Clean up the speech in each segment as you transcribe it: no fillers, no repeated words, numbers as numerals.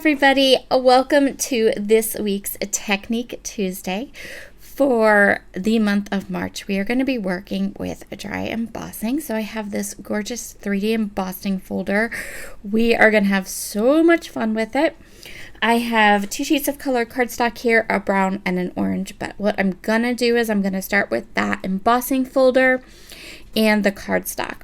everybody. Welcome to this week's Technique Tuesday. For the month of March, we are going to be working with dry embossing. So I have this gorgeous 3D embossing folder. We are going to have so much fun with it. I have 2 sheets of colored cardstock here, a brown and an orange. But what I'm going to do is I'm going to start with that embossing folder and the cardstock.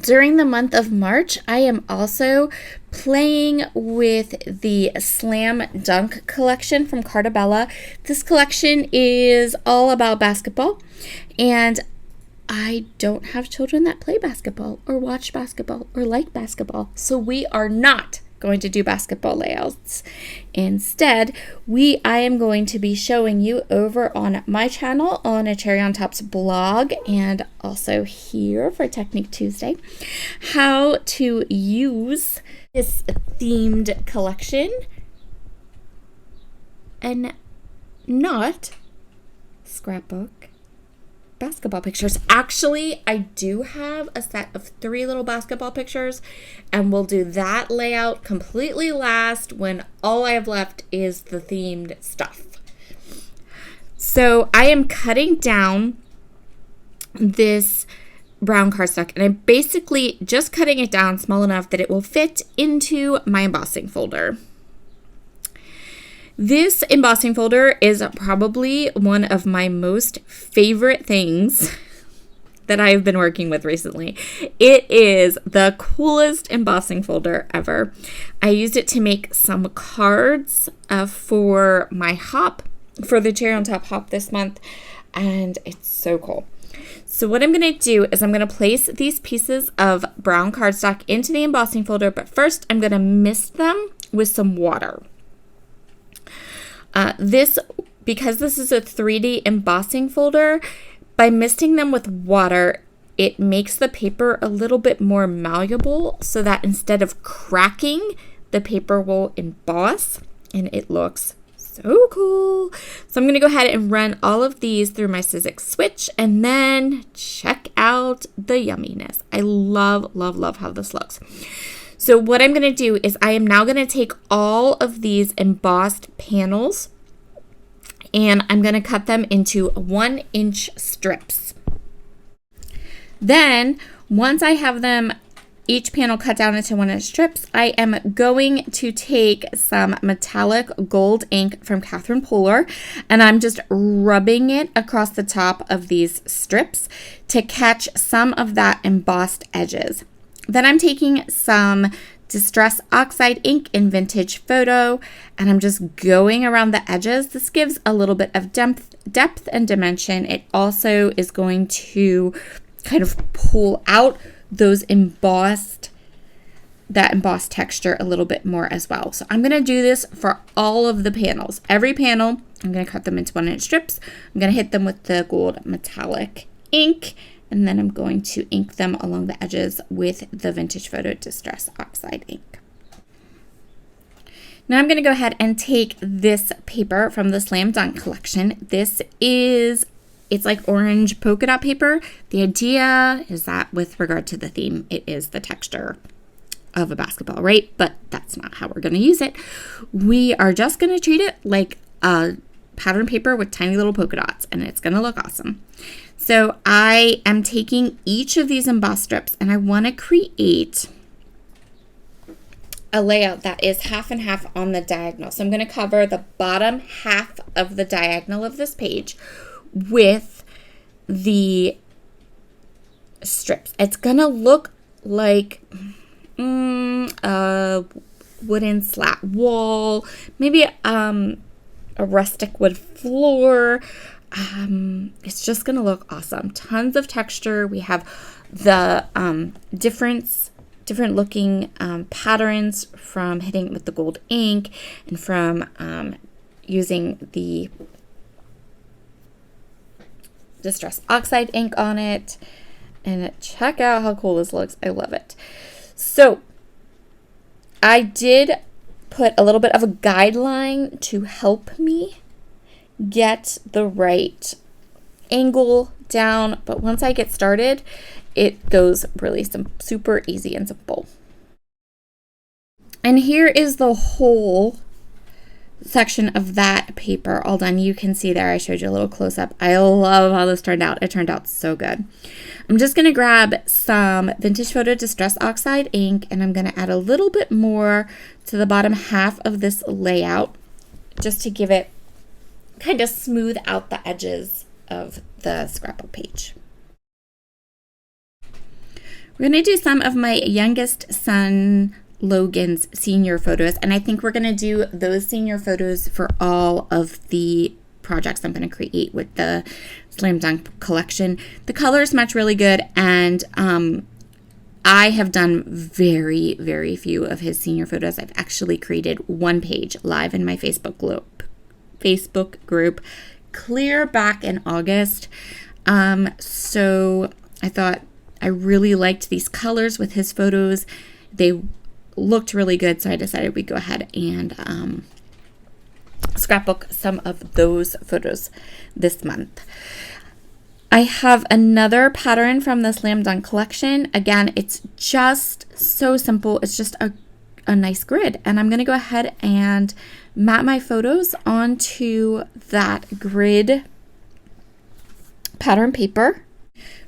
During the month of March, I am also playing with the Slam Dunk collection from Cartabella. This collection is all about basketball, and I don't have children that play basketball or watch basketball or like basketball, so we are not going to do basketball layouts. Instead, I am going to be showing you over on my channel on a Cherry on Top's blog and also here for Technique Tuesday how to use this themed collection and not scrapbook basketball pictures. Actually, I do have a set of 3 little basketball pictures, and we'll do that layout completely last when all I have left is the themed stuff. So I am cutting down this brown cardstock, and I'm basically just cutting it down small enough that it will fit into my embossing folder. This embossing folder is probably one of my most favorite things that I've been working with recently. It is the coolest embossing folder ever. I used it to make some cards for my hop, for the Cherry on Top hop this month, and it's so cool. So what I'm going to do is I'm going to place these pieces of brown cardstock into the embossing folder, but first I'm going to mist them with some water. Because this is a 3D embossing folder, by misting them with water, it makes the paper a little bit more malleable so that instead of cracking, the paper will emboss, and it looks so cool. So I'm going to go ahead and run all of these through my Sizzix switch and then check out the yumminess. I love, love, love how this looks. So what I'm going to do is I am now going to take all of these embossed panels and I'm going to cut them into 1-inch strips. Then once I have them each panel cut down into 1-inch strips, I am going to take some metallic gold ink from Catherine Polar, and I'm just rubbing it across the top of these strips to catch some of that embossed edges. Then I'm taking some Distress Oxide ink in Vintage Photo, and I'm just going around the edges. This gives a little bit of depth and dimension. It also is going to kind of pull out those embossed texture a little bit more as well. So I'm going to do this for all of the panels. Every panel, I'm going to cut them into 1-inch strips. I'm going to hit them with the gold metallic ink, and then I'm going to ink them along the edges with the Vintage Photo Distress Oxide ink. Now I'm going to go ahead and take this paper from the Slam Dunk collection. It's like orange polka dot paper. The idea is that with regard to the theme, it is the texture of a basketball, right? But that's not how we're going to use it. We are just going to treat it like a pattern paper with tiny little polka dots, and it's going to look awesome. So I am taking each of these embossed strips, and I want to create a layout that is half and half on the diagonal. So I'm going to cover the bottom half of the diagonal of this page with the strips. It's going to look like a wooden slat wall, maybe a rustic wood floor. It's just going to look awesome. Tons of texture. We have the different looking patterns from hitting it with the gold ink and from using the Distress Oxide ink on it. And check out how cool this looks. I love it. So I did put a little bit of a guideline to help me get the right angle down, but once I get started, it goes really super easy and simple. And here is the whole section of that paper all done. You can see there, I showed you a little close up. I love how this turned out. It turned out so good. I'm just going to grab some Vintage Photo Distress Oxide ink, and I'm going to add a little bit more to the bottom half of this layout just to give it kind of smooth out the edges of the scrapbook page. We're going to do some of my youngest son Logan's senior photos, and I think we're going to do those senior photos for all of the projects I'm going to create with the Slam Dunk collection. The colors match really good, and I have done very, very few of his senior photos. I've actually created one page live in my Facebook group clear back in August. So I thought I really liked these colors with his photos. They looked really good, so I decided we'd go ahead and scrapbook some of those photos this month. I have another pattern from the Slam Dunk collection. Again, it's just so simple. It's just a nice grid, and I'm going to go ahead and map my photos onto that grid pattern paper.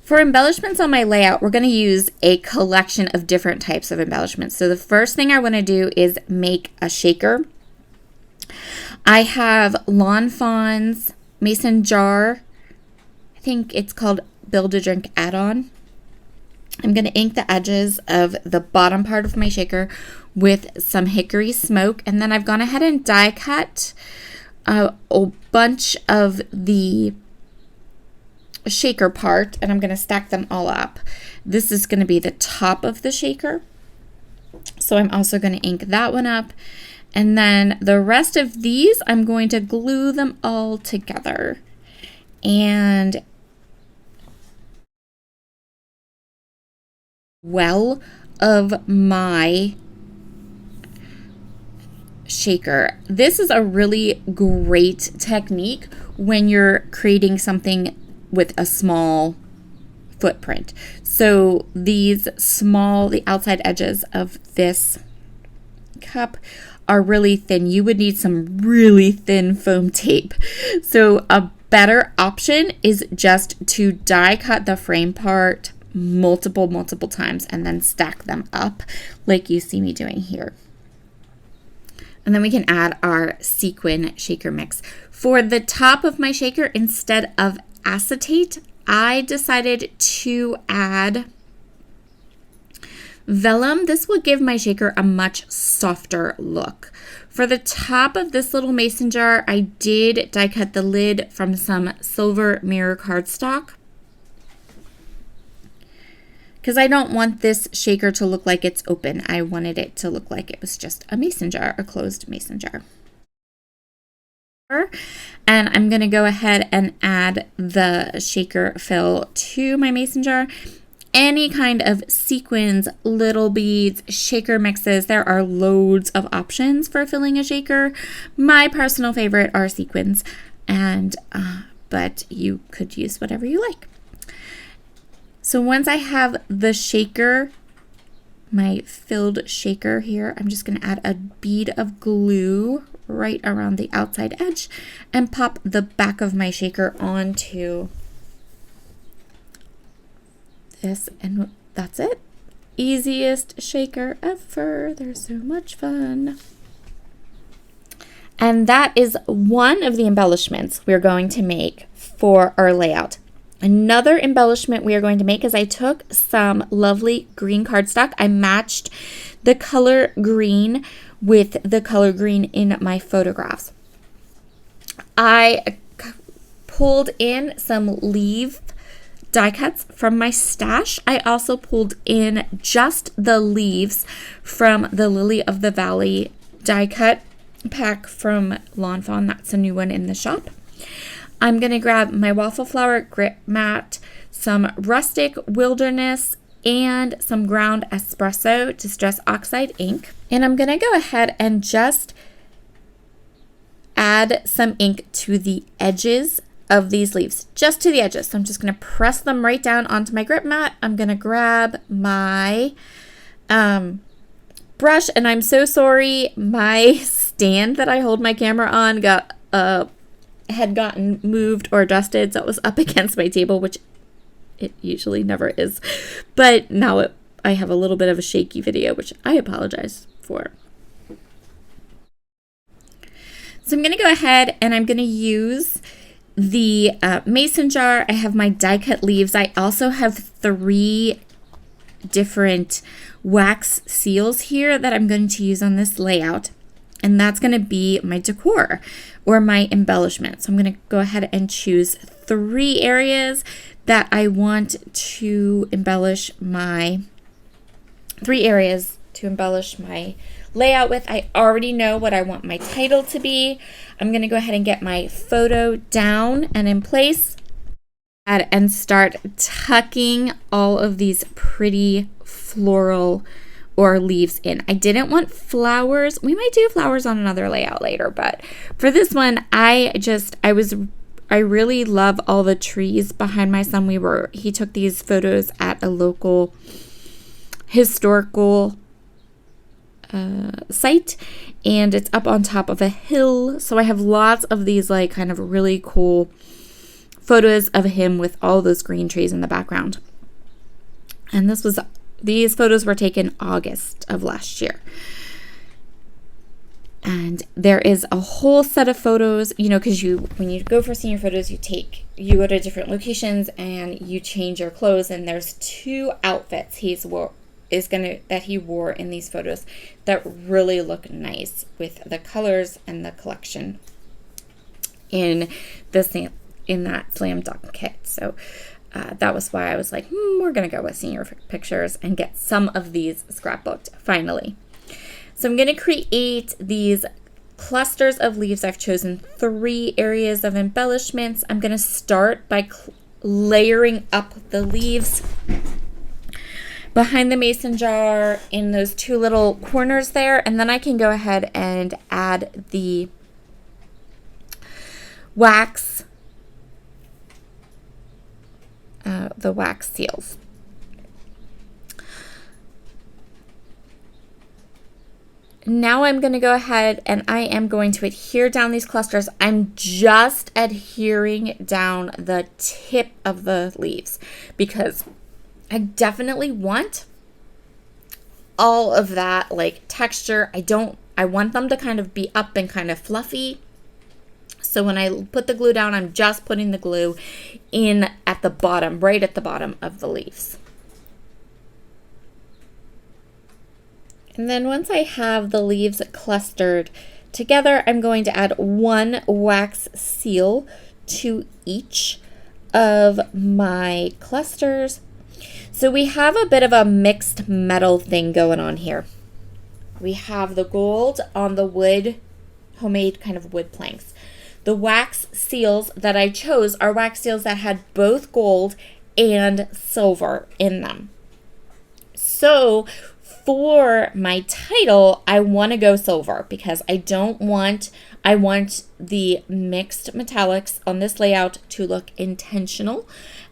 For embellishments on my layout, we're going to use a collection of different types of embellishments. So the first thing I want to do is make a shaker. I have Lawn Fawn's mason jar. I think it's called Build a Drink Add-on. I'm going to ink the edges of the bottom part of my shaker with some hickory smoke, and then I've gone ahead and die cut a bunch of the shaker part, and I'm going to stack them all up. This is going to be the top of the shaker, so I'm also going to ink that one up, and then the rest of these I'm going to glue them all together. And well of my shaker, this is a really great technique when you're creating something with a small footprint. So these small, the outside edges of this cup are really thin. You would need some really thin foam tape. So a better option is just to die cut the frame part multiple times and then stack them up like you see me doing here. And then we can add our sequin shaker mix. For the top of my shaker, instead of acetate, I decided to add vellum. This will give my shaker a much softer look. For the top of this little mason jar, I did die cut the lid from some silver mirror cardstock, because I don't want this shaker to look like it's open. I wanted it to look like it was just a mason jar, a closed mason jar. And I'm going to go ahead and add the shaker fill to my mason jar. Any kind of sequins, little beads, shaker mixes, there are loads of options for filling a shaker. My personal favorite are sequins, and but you could use whatever you like. So once I have the shaker, my filled shaker here, I'm just going to add a bead of glue right around the outside edge and pop the back of my shaker onto this, and that's it. Easiest shaker ever. They're so much fun. And that is one of the embellishments we're going to make for our layout. Another embellishment we are going to make is I took some lovely green cardstock. I matched the color green with the color green in my photographs. I pulled in some leaf die cuts from my stash. I also pulled in just the leaves from the Lily of the Valley die cut pack from Lawn Fawn. That's a new one in the shop. I'm going to grab my waffle flower grip mat, some Rustic Wilderness, and some ground Espresso Distress Oxide ink. And I'm going to go ahead and just add some ink to the edges of these leaves, just to the edges. So I'm just going to press them right down onto my grip mat. I'm going to grab my brush, and I'm so sorry. My stand that I hold my camera on had gotten moved or adjusted, so it was up against my table, which it usually never is. But now I have a little bit of a shaky video, which I apologize for. So I'm going to go ahead and I'm going to use the mason jar. I have my die cut leaves. I also have 3 different wax seals here that I'm going to use on this layout. And that's going to be my decor or my embellishment. So I'm going to go ahead and choose 3 areas that I want to embellish my layout with. I already know what I want my title to be. I'm going to go ahead and get my photo down and in place and start tucking all of these pretty floral or leaves in. I didn't want flowers. We might do flowers on another layout later, but for this one, I really love all the trees behind my son. He took these photos at a local historical site, and it's up on top of a hill. So I have lots of these like kind of really cool photos of him with all those green trees in the background. And these photos were taken August of last year. And there is a whole set of photos, because when you go for senior photos, you go to different locations and you change your clothes. And there's 2 outfits that he wore in these photos that really look nice with the colors and the collection in that slam dunk kit. So that was why I was like, we're going to go with senior pictures and get some of these scrapbooked finally. So I'm going to create these clusters of leaves. I've chosen 3 areas of embellishments. I'm going to start by layering up the leaves behind the mason jar in those 2 little corners there. And then I can go ahead and add the wax seals. Now I'm going to go ahead and I am going to adhere down these clusters. I'm just adhering down the tip of the leaves because I definitely want all of that like texture. I want them to kind of be up and kind of fluffy. So when I put the glue down, I'm just putting the glue in at the bottom, right at the bottom of the leaves. And then once I have the leaves clustered together, I'm going to add 1 wax seal to each of my clusters. So we have a bit of a mixed metal thing going on here. We have the gold on the wood, homemade kind of wood planks. The wax seals that I chose are wax seals that had both gold and silver in them. So for my title, I want to go silver because I want the mixed metallics on this layout to look intentional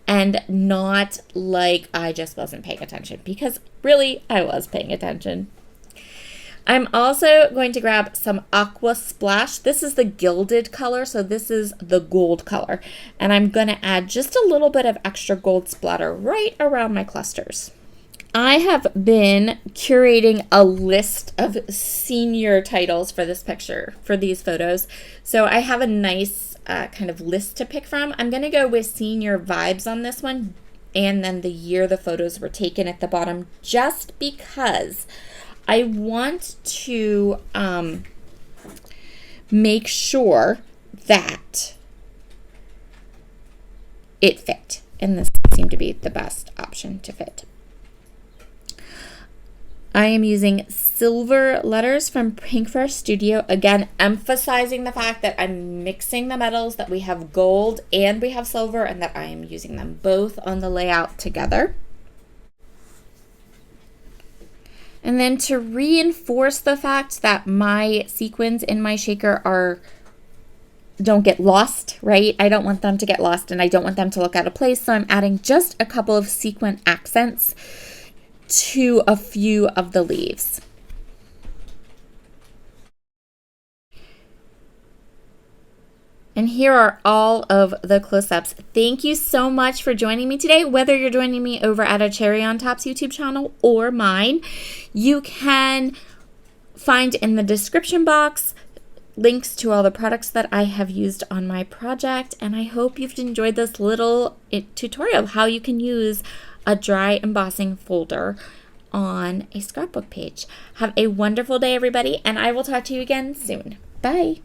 and not like I just wasn't paying attention, because really I was paying attention. I'm also going to grab some Aqua Splash. This is the gilded color, so this is the gold color. And I'm going to add just a little bit of extra gold splatter right around my clusters. I have been curating a list of senior titles for this picture, for these photos. So I have a nice kind of list to pick from. I'm going to go with senior vibes on this one, and then the year the photos were taken at the bottom, just because I want to make sure that it fit, and this seemed to be the best option to fit. I am using silver letters from Pinkfur Studio, again emphasizing the fact that I'm mixing the metals, that we have gold and we have silver, and that I am using them both on the layout together. And then to reinforce the fact that my sequins in my shaker don't get lost, right? I don't want them to get lost and I don't want them to look out of place. So I'm adding just a couple of sequin accents to a few of the leaves. And here are all of the close-ups. Thank you so much for joining me today. Whether you're joining me over at a Cherry on Top's YouTube channel or mine, you can find in the description box links to all the products that I have used on my project. And I hope you've enjoyed this little tutorial of how you can use a dry embossing folder on a scrapbook page. Have a wonderful day, everybody, and I will talk to you again soon. Bye.